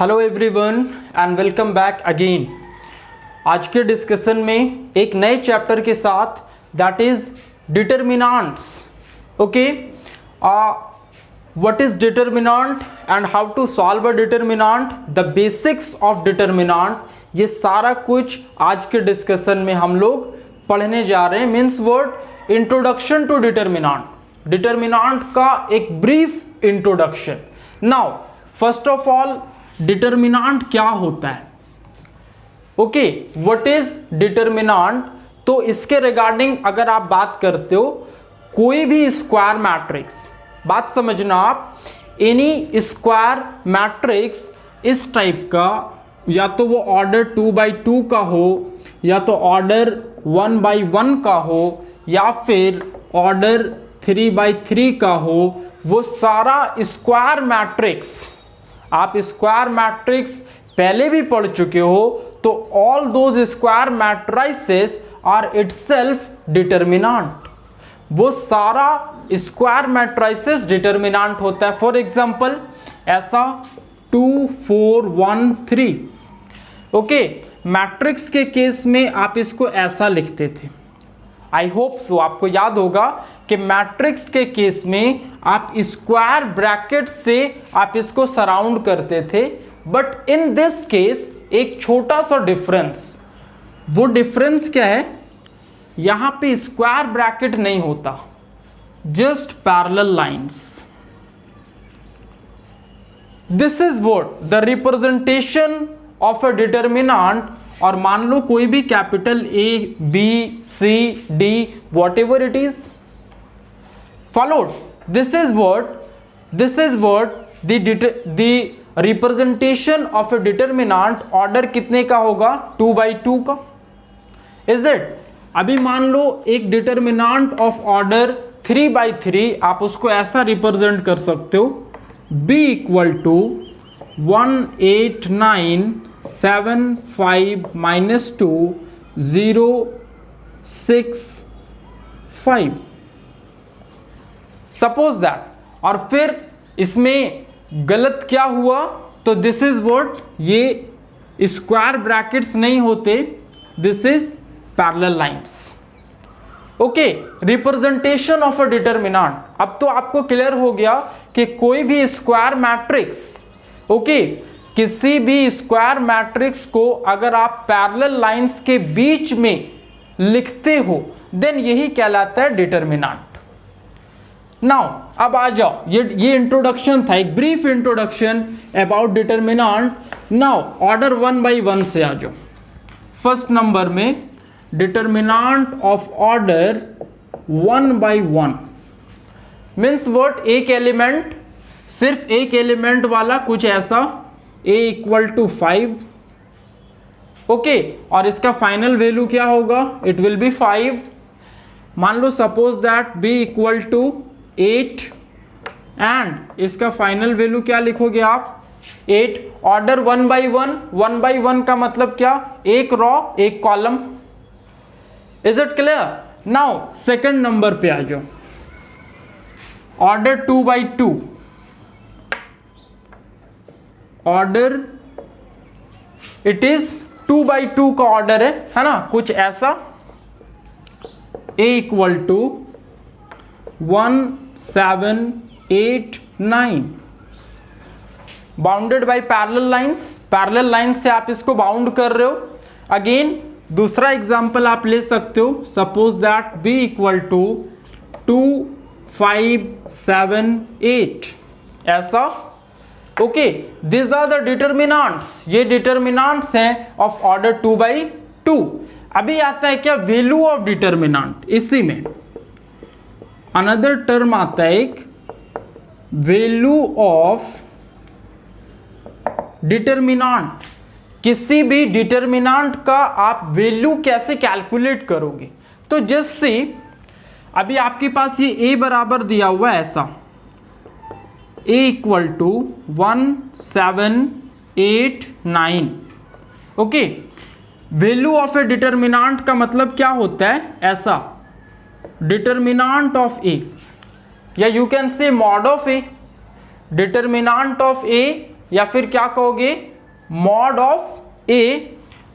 Hello everyone and welcome back again. आज के discussion में एक नए चैप्टर के साथ that is determinants. Okay, what is determinant and how to solve a determinant, the basics of determinant, ये सारा कुछ आज के डिस्कशन में हम लोग पढ़ने जा रहे हैं। Means word introduction to determinant, determinant का एक brief introduction. Now first of all determinant क्या होता है? Okay, what is determinant? तो इसके रिगार्डिंग अगर आप बात करते हो, कोई भी स्क्वायर मैट्रिक्स, बात समझना आप, एनी स्क्वायर मैट्रिक्स इस टाइप का, या तो वो ऑर्डर 2x2 का हो, या तो ऑर्डर 1x1 का हो, या फिर ऑर्डर 3x3 का हो, वो सारा स्क्वायर मैट्रिक्स, आप स्क्वायर मैट्रिक्स पहले भी पढ़ चुके हो, तो all those square matrices are itself determinant. वो सारा स्क्वायर मैट्रिसेस डिटरमिनेंट होता है। फॉर एग्जांपल ऐसा 2 4 1 3। ओके, मैट्रिक्स के केस में आप इसको ऐसा लिखते थे। आई होप सो आपको याद होगा कि मैट्रिक्स के केस में आप स्क्वायर ब्रैकेट से आप इसको सराउंड करते थे, बट इन दिस केस एक छोटा सा डिफरेंस। वो डिफरेंस क्या है? यहां पे स्क्वायर ब्रैकेट नहीं होता, just parallel lines. This is what the representation of a determinant. और मान लो कोई भी capital A B C D whatever it is followed, this is what the representation of a determinant. Order कितने का होगा? 2x2 का। Is it? अभी मान लो एक डिटरमिनेंट ऑफ ऑर्डर 3x3, आप उसको ऐसा रिप्रेजेंट कर सकते हो, b equal to 1 8 9 7 5 -2 0 6 5, suppose that. और फिर इसमें गलत क्या हुआ? तो दिस इज व्हाट, ये स्क्वायर ब्रैकेट्स नहीं होते, this is parallel lines. Okay, representation of a determinant. अब तो आपको क्लियर हो गया कि कोई भी स्क्वायर मैट्रिक्स, ओके, किसी भी स्क्वायर मैट्रिक्स को अगर आप पैरेलल लाइंस के बीच में लिखते हो, देन यही कहलाता है डिटरमिनेंट। नाउ अब आ जाओ, ये इंट्रोडक्शन था, एक brief introduction about determinant. Now order 1x1 से आ जाओ। फर्स्ट नंबर में determinant of order 1x1 means what, एक एलिमेंट, सिर्फ एक एलिमेंट वाला, कुछ ऐसा a इक्वल टू 5। ओके, और इसका फाइनल वैल्यू क्या होगा? It will be 5। मान लो suppose that b equal to 8 and इसका फाइनल वैल्यू क्या लिखोगे आप? 8। ऑर्डर 1x1, 1x1 का मतलब क्या? एक रॉ एक column. Is it clear? Now second number पे आ जाओ, order 2x2। Order it is 2x2 का ऑर्डर है ना, कुछ ऐसा, a equal to 1 7 8 9, bounded by parallel lines. Parallel lines से आप इसको बाउंड कर रहे हो। अगेन दूसरा एग्जांपल आप ले सकते हो, suppose that b equal to 2 5 7 8, ऐसा। Okay, this are the determinants, ये डिटरमिनेंट्स हैं ऑफ ऑर्डर 2x2। अभी आता है क्या? Value of determinant. इसी में अनदर टर्म आता है एक वैल्यू ऑफ डिटरमिनेंट। किसी भी डिटरमिनेंट का आप वैल्यू कैसे कैलकुलेट करोगे? तो जस्ट सी, अभी आपके पास ये a बराबर दिया हुआ है ऐसा, a equal to 1 7 8 9। Okay, value of A determinant का मतलब क्या होता है? ऐसा, डिटरमिनेंट ऑफ ए, या you can say mod of A. Determinant of A या फिर क्या कहोगे मॉड ऑफ ए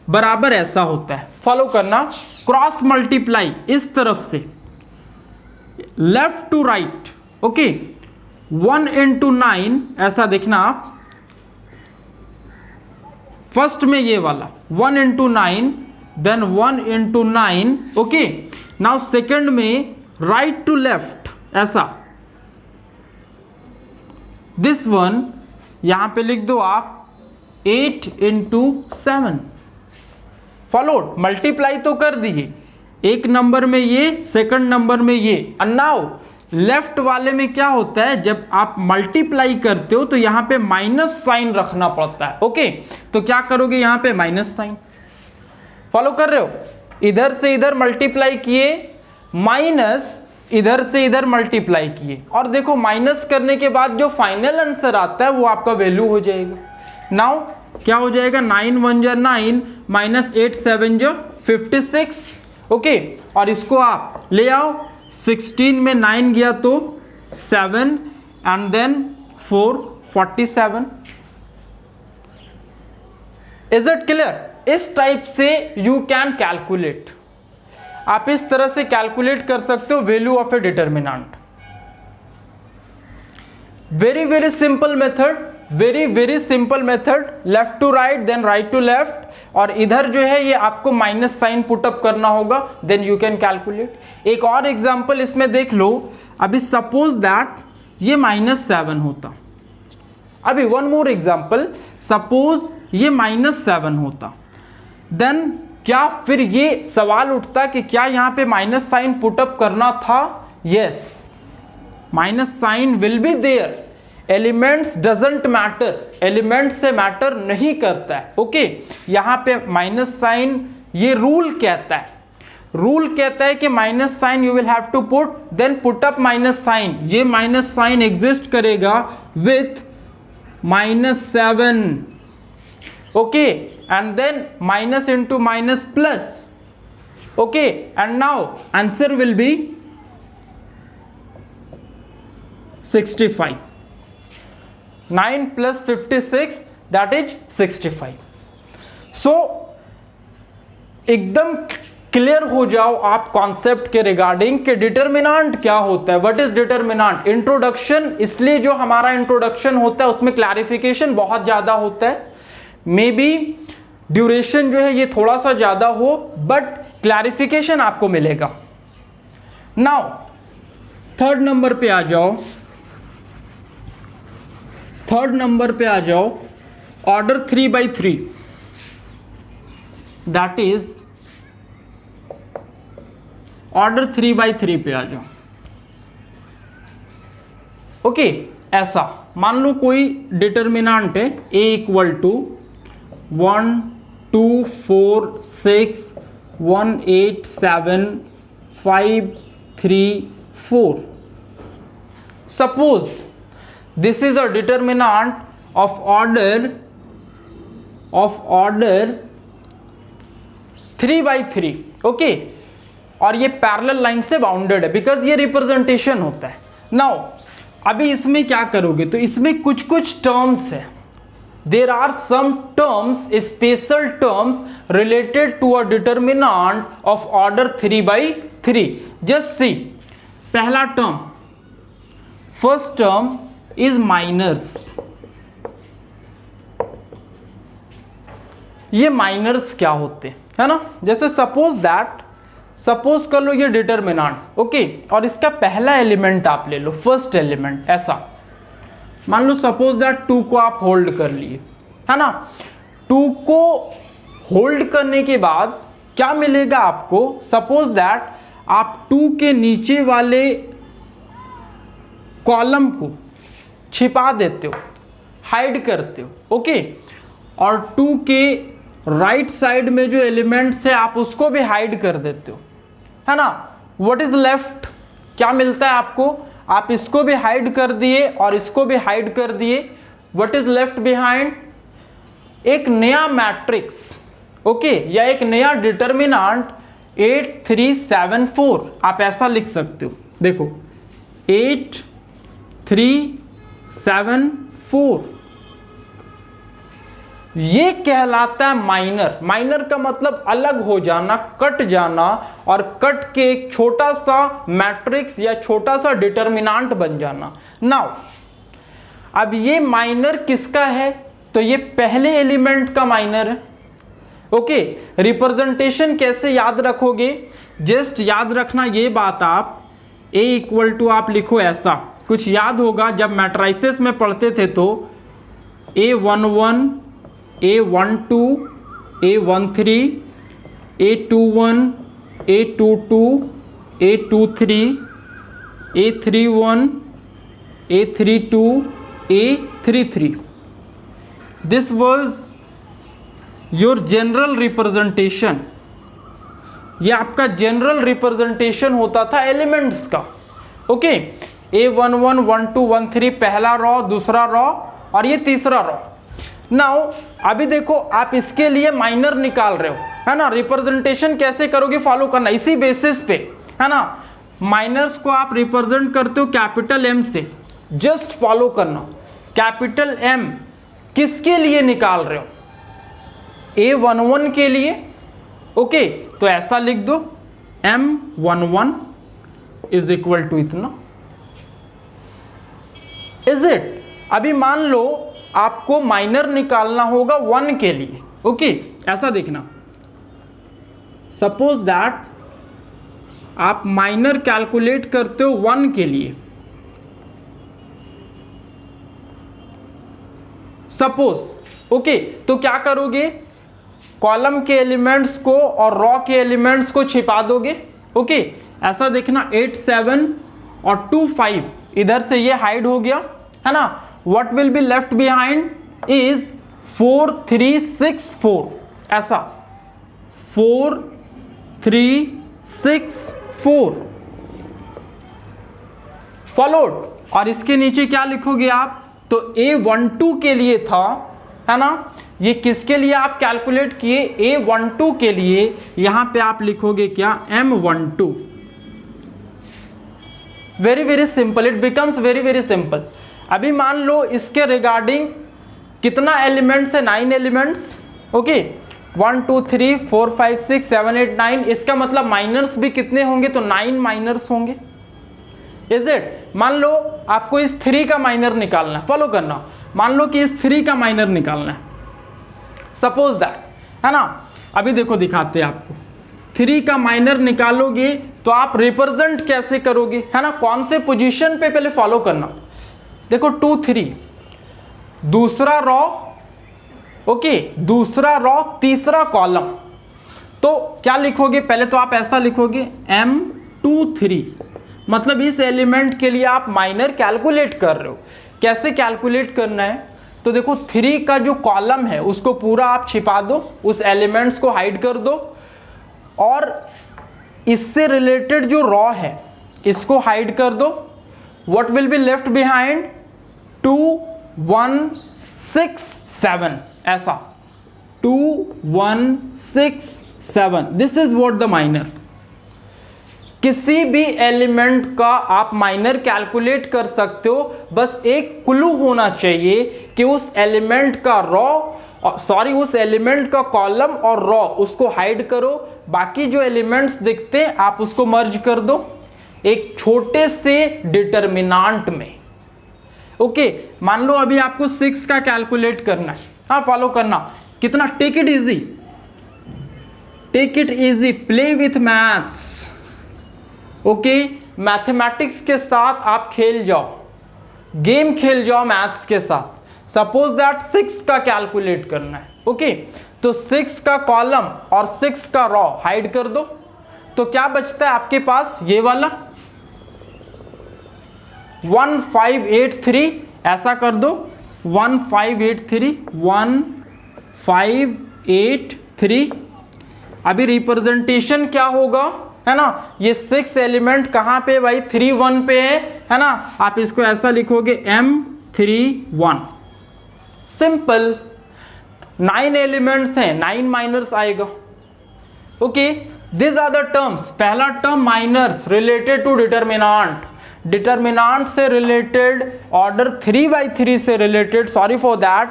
बराबर ऐसा होता है, फॉलो करना, क्रॉस मल्टीप्लाई इस तरफ से left to right, okay, 1 into 9 ऐसा देखना आप, फर्स्ट में ये वाला 1 into 9 then 1 into 9, okay, now second में राइट टू लेफ्ट ऐसा, दिस वन यहां पे लिख दो आप 8 into 7, फॉलोड, मल्टीप्लाई तो कर दिए, एक नंबर में ये, सेकंड नंबर में ये, एंड नाउ लेफ्ट वाले में क्या होता है, जब आप मल्टीप्लाई करते हो तो यहां पे माइनस साइन रखना पड़ता है, ओके, तो क्या करोगे यहां पे माइनस साइन, फॉलो कर रहे हो, इधर से इधर मल्टीप्लाई किए, माइनस इधर से इधर मल्टीप्लाई किए, और देखो माइनस करने के बाद जो फाइनल आंसर आता है वो आपका वैल्यू हो जाएगा। नाउ क्या हो जाएगा, 9 1 जा 9 माइनस 8 7 जा 56, ओके, और इसको आप ले आओ, 16 में 9 गया तो 7 and then 4 47। Is it clear? इस टाइप से यू कैन कैलकुलेट, आप इस तरह से कैलकुलेट कर सकते हो value of a determinant. Very very simple method, very simple method, left to right then right to left, और इधर जो है ये आपको माइनस साइन पुटअप करना होगा, देन यू कैन कैलकुलेट। एक और एग्जांपल इसमें देख लो, अभी सपोज दैट ये -7 होता, अभी वन मोर एग्जांपल, सपोज ये -7 होता, देन क्या फिर ये सवाल उठता कि क्या यहां पे माइनस साइन पुटअप करना था? Yes, minus sign will be there, elements doesn't matter, element से मैटर नहीं करता है, ओके, यहां पे माइनस साइन, ये रूल कहता है, रूल कहता है कि minus sign you will have to put, then put up minus sign, ये माइनस साइन एग्जिस्ट करेगा with -7, okay, and then minus into minus plus, okay, and now answer will be 65, 9 plus 56 that is 65। so एकदम clear हो जाओ आप concept के regarding कि determinant क्या होता है, व्हाट इज डिटर्मिनेंट। इंट्रोडक्शन, इसलिए जो हमारा इंट्रोडक्शन होता है उसमें क्लैरिफिकेशन बहुत ज्यादा होता है, मे बी ड्यूरेशन जो है ये थोड़ा सा ज्यादा हो, बट क्लैरिफिकेशन आपको मिलेगा। नाउ थर्ड नंबर पे आ जाओ, थर्ड नंबर पे आ जाओ, ऑर्डर 3/3, दैट इज ऑर्डर 3/3 पे आ जाओ, ओके, ऐसा मान लो कोई डिटर्मिनेंट है a equal to 1 2 4 6 1 8 7 5 3 4। Suppose this is a determinant of order 3/3, okay, और ये पैरेलल लाइन से बाउंडेड है, बिकॉज ये रिप्रेजेंटेशन होता है। नाउ अभी इसमें क्या करोगे, तो इसमें कुछ कुछ टर्म्स है, there are some terms, special terms related to a determinant of order 3/3। Just see, पहला term, first term is minors, ये माइनर्स क्या होते हैं, है ना, जैसे सपोज कर लो ये डिटर्मिनेंट, ओके, और इसका पहला एलिमेंट आप ले लो, फर्स्ट एलिमेंट, ऐसा मान लो सपोज दैट 2 को आप होल्ड कर लिए, है ना, 2 को होल्ड करने के बाद क्या मिलेगा आपको, सपोज दैट आप 2 के नीचे वाले कॉलम को छिपा देते हो, हाइड करते हो, ओके, और 2 के राइट साइड में जो एलिमेंट्स है आप उसको भी हाइड कर देते हो, है ना, व्हाट इज लेफ्ट, क्या मिलता है आपको, आप इसको भी हाइड कर दिए और इसको भी हाइड कर दिए, व्हाट इज लेफ्ट बिहाइंड, एक नया मैट्रिक्स, ओके, या एक नया डिटर्मिनेंट 8 3 7 4, आप ऐसा लिख सकते हो, देखो 8 3 7 4, ये कहलाता है माइनर। माइनर का मतलब अलग हो जाना, कट जाना, और कट के एक छोटा सा मैट्रिक्स या छोटा सा डिटर्मिनांट बन जाना। नाउ अब ये माइनर किसका है? तो ये पहले एलिमेंट का माइनर है। ओके, रिप्रेजेंटेशन कैसे याद रखोगे? जस्ट याद रखना ये बात, आप A इक्वल टू आप लिखो ऐसा कुछ, याद होगा जब मैट्राइसेस में पढ़ते थे तो A11, A12, A13, A21, A22, A23, A31, A32, A33. This was your general representation. ये आपका जनरल रिप्रेजेंटेशन होता था एलिमेंट्स का। ओके, A11, 12, 13 पहला रॉ, दूसरा रॉ और ये तीसरा रॉ। नाउ अभी देखो, आप इसके लिए माइनर निकाल रहे हो, है ना। रिप्रेजेंटेशन कैसे करोगे, फॉलो करना इसी बेसिस पे, है ना। माइनर्स को आप रिप्रेजेंट करते हो कैपिटल M से, जस्ट फॉलो करना। कैपिटल M किसके लिए निकाल रहे हो? A11 के लिए। ओके, तो ऐसा लिख दो M11 इज इक्वल टू इतना। Is it? अभी मान लो आपको माइनर निकालना होगा 1 के लिए। ओके, ऐसा देखना, सपोज दैट आप माइनर कैलकुलेट करते हो 1 के लिए। सपोज, ओके, तो क्या करोगे? कॉलम के एलिमेंट्स को और रॉ के एलिमेंट्स को छिपा दोगे। ओके, ऐसा देखना 8, 7 और 2, 5 इधर से ये हाइड हो गया, है ना। What will be left behind is 4, 3, 6, 4। ऐसा 4, 3, 6, 4 फॉलोड। और इसके नीचे क्या लिखोगे आप? तो A12 के लिए था, है ना। ये किसके लिए आप कैलकुलेट किए? A12 के लिए। यहां पे आप लिखोगे क्या? M12। Very very simple, it becomes very very simple. अभी मान लो इसके रिगार्डिंग कितना एलिमेंट्स है? 9 एलिमेंट्स। ओके, 1, 2, 3, 4, 5, 6, 7, 8, 9। इसका मतलब माइनर्स भी कितने होंगे? तो 9 माइनर्स होंगे। Is it? मान लो आपको इस 3 का माइनर निकालना है, फॉलो करना। मान लो कि इस 3 का माइनर निकालना है, सपोज दैट, है ना। अभी देखो दिखाते हैं आपको। 3 का माइनर निकालोगे तो आप रिप्रेजेंट कैसे करोगे, है ना। कौन से पोजीशन पे पहले फॉलो करना। देखो 2, 3 दूसरा रॉ, ओके, दूसरा रॉ तीसरा कॉलम। तो क्या लिखोगे? पहले तो आप ऐसा लिखोगे M23, मतलब इस एलिमेंट के लिए आप माइनर कैलकुलेट कर रहे हो। कैसे कैलकुलेट करना है? तो देखो 3 का जो कॉलम है उसको पूरा आप छिपा दो, उस एलिमेंट्स को हाइड कर दो, और इससे रिलेटेड जो रॉ है इसको हाइड कर दो। What will be left behind? 2, 1, 6, 7। ऐसा 2, 1, 6, 7। This is what the minor. किसी भी एलिमेंट का आप माइनर कैलकुलेट कर सकते हो, बस एक क्लू होना चाहिए कि उस एलिमेंट का रॉ, सॉरी, उस एलिमेंट का कॉलम और रॉ उसको हाइड करो। बाकी जो एलिमेंट्स दिखते हैं आप उसको मर्ज कर दो एक छोटे से डिटर्मिनांट में। ओके, मान लो अभी आपको 6 का कैलकुलेट करना है। हाँ, फॉलो करना। कितना? Take it easy, take it easy, play with maths. Okay, mathematics के साथ आप खेल जाओ, गेम खेल जाओ मैथ्स के साथ। सपोज दैट 6 का कैलकुलेट करना है। ओके, तो 6 का कॉलम और 6 का रॉ हाइड कर दो, तो क्या बचता है आपके पास? ये वाला 1583। ऐसा कर दो 1583, 1583। अभी रिप्रेजेंटेशन क्या होगा, है ना। ये 6 एलिमेंट कहां पे भाई? 3, 1 पे है ना। आप इसको ऐसा लिखोगे M31। सिंपल। 9 एलिमेंट्स हैं, 9 माइनर्स आएगा। Okay, this are the terms. पहला term minors related to determinant, determinant से रिलेटेड, ऑर्डर 3 by 3 से रिलेटेड, सॉरी फॉर दैट,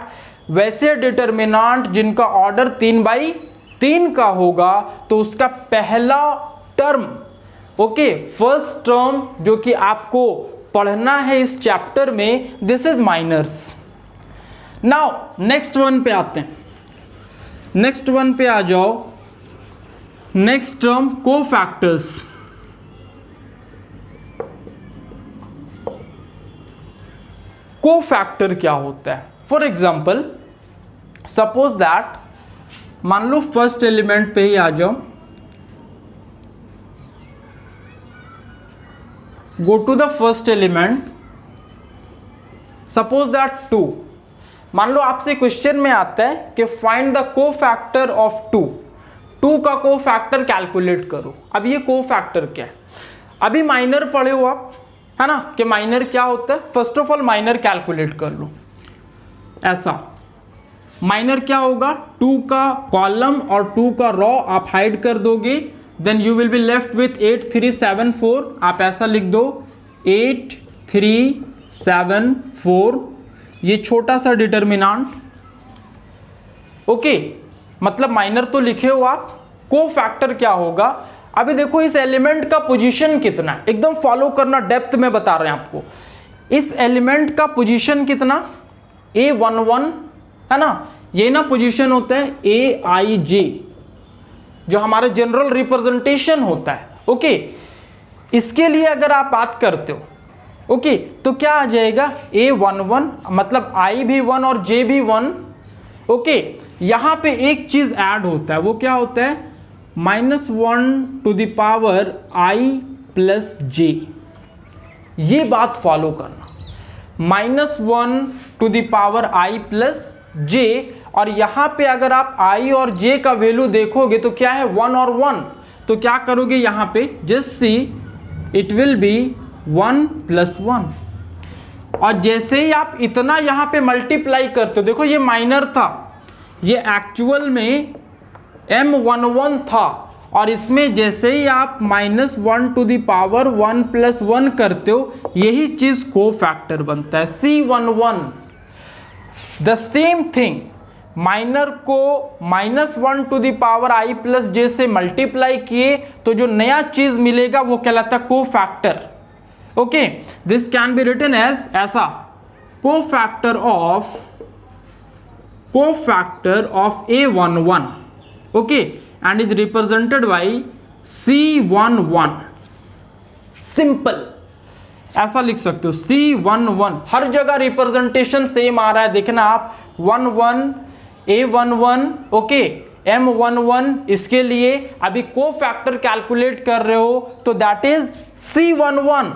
वैसे डिटर्मिनांट जिनका ऑर्डर 3/3 का होगा तो उसका पहला टर्म, ओके, फर्स्ट टर्म जो कि आपको पढ़ना है इस चैप्टर में, this is minors. Now next one पे आते हैं, नेक्स्ट वन पे आ जाओ। Next term cofactors. कोफैक्टर क्या होता है? फॉर एग्जाम्पल सपोज दैट, मान लो फर्स्ट एलिमेंट पे ही आ जाओ, go to the first element, suppose that 2, मान लो आपसे क्वेश्चन में आता है कि फाइंड द कोफैक्टर ऑफ 2 का कोफैक्टर कैलकुलेट करो। अब ये कोफैक्टर क्या है? अभी माइनर पढ़े हो आप, है ना, कि माइनर क्या होता है। First of all minor calculate कर लो। ऐसा माइनर क्या होगा, 2 का कॉलम और 2 का रॉ आप हाइड कर दोगे, then you will be left with 8 3 7 4। आप ऐसा लिख दो 8 3 7 4, ये छोटा सा डिटर्मिनांट, ओके, मतलब माइनर तो लिखे हो आप। कोफैक्टर क्या होगा? अभी देखो इस एलिमेंट का पोजीशन कितना है, एकदम फॉलो करना, डेप्थ में बता रहे हैं आपको। इस एलिमेंट का पोजीशन कितना, A11, है ना, ये ना पोजीशन होता है AIJ, जो हमारे जनरल रिप्रेजेंटेशन होता है, ओके। इसके लिए अगर आप बात करते हो, ओके, तो क्या आ जाएगा, A11, मतलब I भी 1 और J भी 1, ओके। यहां पे एक चीज ऐड होता है, वो क्या होता है, -1 to the power I plus J। ये बात फॉलो करना, -1 to the power I plus J। और यहां पे अगर आप I और J का वैल्यू देखोगे तो क्या है, 1 और 1, तो क्या करोगे यहां पे, just see it will B 1 + 1। और जैसे ही आप इतना यहां पे मल्टीप्लाई करते हो, देखो ये माइनर था, ये एक्चुअल में M11 था, और इसमें जैसे ही आप -1 to the power 1 + 1 करते हो, यही चीज कोफैक्टर बनता है, C11। The same thing, minor को -1 to the power I plus J से मल्टीप्लाई किए तो जो नया चीज मिलेगा वो कहलाता है cofactor, okay. This can be written as ऐसा, cofactor of A11, okay, and is represented by C11। Simple ऐसा लिख सकते हो, C11। हर जगह रिप्रेजेंटेशन सेम आ रहा है, देखना आप, 11 A11, ओके, M11। इसके लिए अभी कोफैक्टर कैलकुलेट कर रहे हो तो that is C11,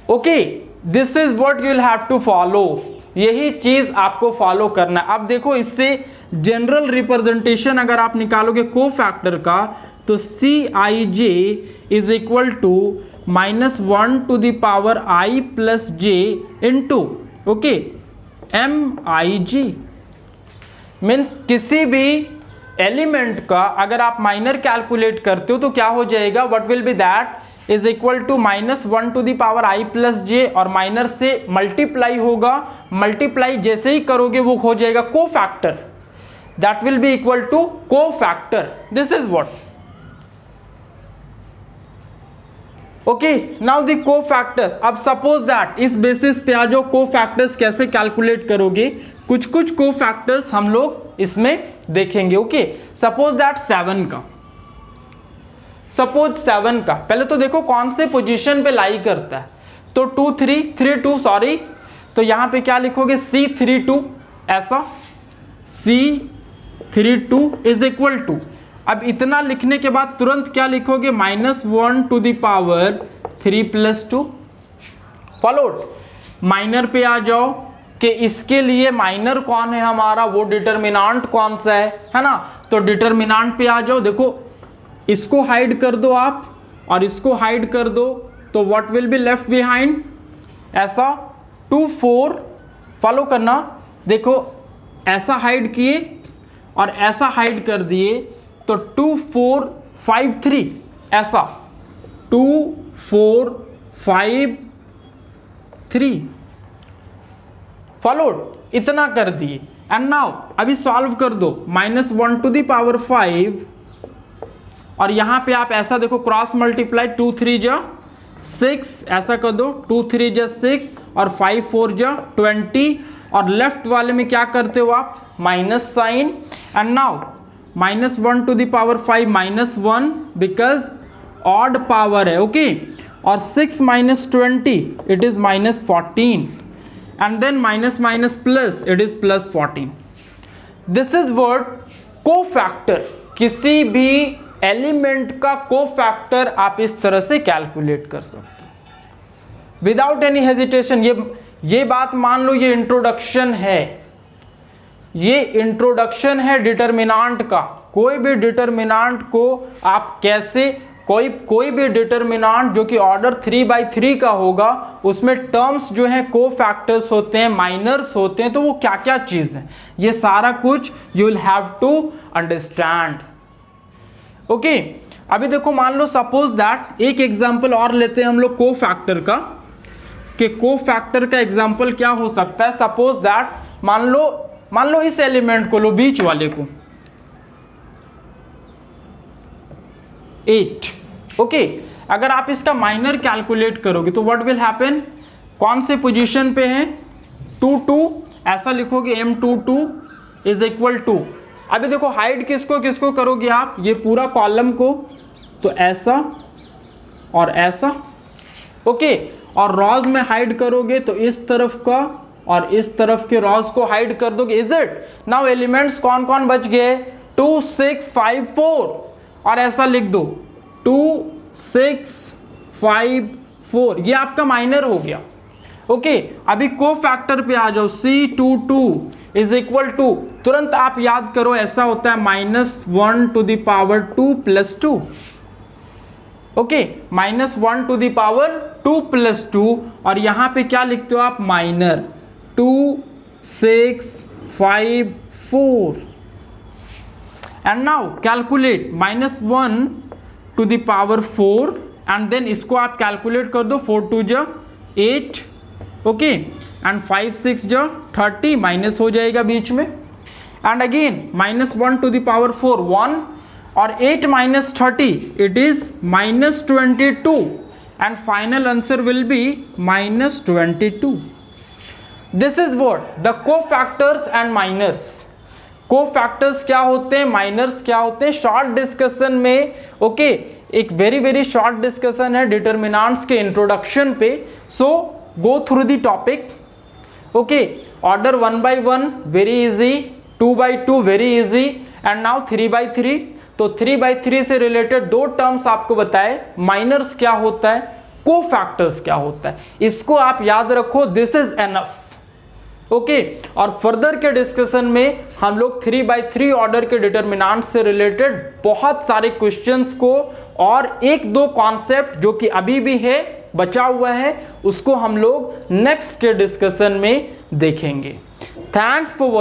okay. This is what you will have to follow, यही चीज आपको फॉलो करना है। अब देखो इससे जनरल रिप्रेजेंटेशन अगर आप निकालोगे कोफैक्टर का, तो CIJ is equal to -1 to the power I plus J into, okay, MIG। Means किसी भी एलिमेंट का अगर आप माइनर कैलकुलेट करते हो तो क्या हो जाएगा, what will be that, is equal to -1 to the power I plus J, और माइनर से मल्टीप्लाई होगा, मल्टीप्लाई जैसे ही करोगे वो हो जाएगा cofactor, that will be equal to cofactor. This is what, okay. Now the cofactors. अब सपोज दैट इस बेसिस पे आ जाओ, कोफैक्टर्स कैसे कैलकुलेट करोगे, कुछ कोफैक्टर्स हम लोग इसमें देखेंगे, ओके। सपोज दैट 7 का, सपोज 7 का, पहले तो देखो कौन से पोजीशन पे लाई करता है, तो 2 3 3 2, सॉरी, तो यहां पे क्या लिखोगे, C32, ऐसा C32 इज इक्वल टू, अब इतना लिखने के बाद तुरंत क्या लिखोगे, -1 to the power 3 + 2, followed. Minor पे आ जाओ कि इसके लिए माइनर कौन है हमारा, वो डिटर्मिनांट कौन सा है ना, तो डिटर्मिनांट पे आ जाओ। देखो इसको हाइड कर दो आप और इसको हाइड कर दो, तो what will be left behind, ऐसा 2 4, फॉलो करना। देखो ऐसा हाइड किए और ऐसा हाइड कर दिए, तो 2 4 5 3, ऐसा 2 4 5 3, फॉलोड, इतना कर दिए। एंड नाउ अभी सॉल्व कर दो, -1 टू द पावर 5, और यहां पे आप ऐसा देखो क्रॉस मल्टीप्लाई, 2 3 जा 6, ऐसा कर दो 2 3 जा 6 और 5 4 जा 20, और लेफ्ट वाले में क्या करते हो आप, minus sign. And now -1 to the power 5 -1 because odd power है, ओके, और 6 - 20 it is -14, and then minus minus plus it is +14। This is word cofactor. किसी भी एलिमेंट का कोफैक्टर आप इस तरह से कैलकुलेट कर सकते हो विदाउट एनी हेजिटेशन। ये बात मान लो, ये इंट्रोडक्शन है, ये इंट्रोडक्शन है डिटरमिनेंट का। कोई भी डिटरमिनेंट को आप कैसे, कोई भी डिटरमिनेंट जो कि ऑर्डर 3/3 का होगा, उसमें टर्म्स जो हैं कोफैक्टर्स होते हैं, माइनर्स होते हैं, तो वो क्या क्या चीज है, ये सारा कुछ you will have to understand. Okay, अभी देखो मान लो सपोज दैट, एक एग्जांपल और लेते हैं हम लोग कोफैक्टर का, कि कोफैक्टर का एग्जांपल क्या हो सकता है। सपोज दैट मान लो इस एलिमेंट को लो, बीच वाले को 8, ओके। अगर आप इसका माइनर कैलकुलेट करोगे तो व्हाट विल हैपन, कौन से पोजीशन पे है, 2 2, ऐसा लिखोगे M22 इज इक्वल टू, अभी देखो हाइड किसको किसको करोगे आप, ये पूरा कॉलम को, तो ऐसा और ऐसा, ओके, और रॉज में हाइड करोगे तो इस तरफ का और इस तरफ के रॉज को हाइड कर दोगे। Is it? नाउ एलिमेंट्स कौन कौन बच गए, 2 6 5 4, और ऐसा लिख दो 2 6 5 4, ये आपका माइनर हो गया। ओके, अभी कोफैक्टर पे आ जाओ, C22 इज इक्वल टू, तुरंत आप याद करो ऐसा होता है -1 to the power 2 + 2, okay, -1 to the power 2 + 2, और यहां पे क्या लिखते हो आप, minor 2 6 5 4, and now calculate -1 to the power 4, and then इसको आप कैलकुलेट कर दो, 4 2 जा 8, ओके, एंड 5 6 जा 30, माइनस हो जाएगा बीच में, and again -1 to the power 4 1, और 8 - 30 it is -22, and final answer will be -22। This is what the cofactors and minors. Cofactors क्या होते हैं, माइनर्स क्या होते हैं, शॉर्ट डिस्कशन में, ओके, एक वेरी शॉर्ट डिस्कशन है डिटरमिनेंट्स के इंट्रोडक्शन पे। So go through the topic, okay, order 1 by 1 very easy, 2 by 2 very easy, and now 3 by 3। तो 3 by 3 से रिलेटेड 2 टर्म्स आपको बताए, माइनर्स क्या होता है, कोफैक्टर्स क्या होता है, इसको आप याद रखो, दिस इज एनफ, ओके। और फर्दर के डिस्कशन में हम लोग 3 by 3 ऑर्डर के डिटरमिनेंट से रिलेटेड बहुत सारे क्वेश्चंस को और 1-2 कॉन्सेप्ट जो कि अभी भी है बचा हुआ है, उसको हम लोग नेक्स्ट के डिस्कशन में देखेंगे। Thanks for watching.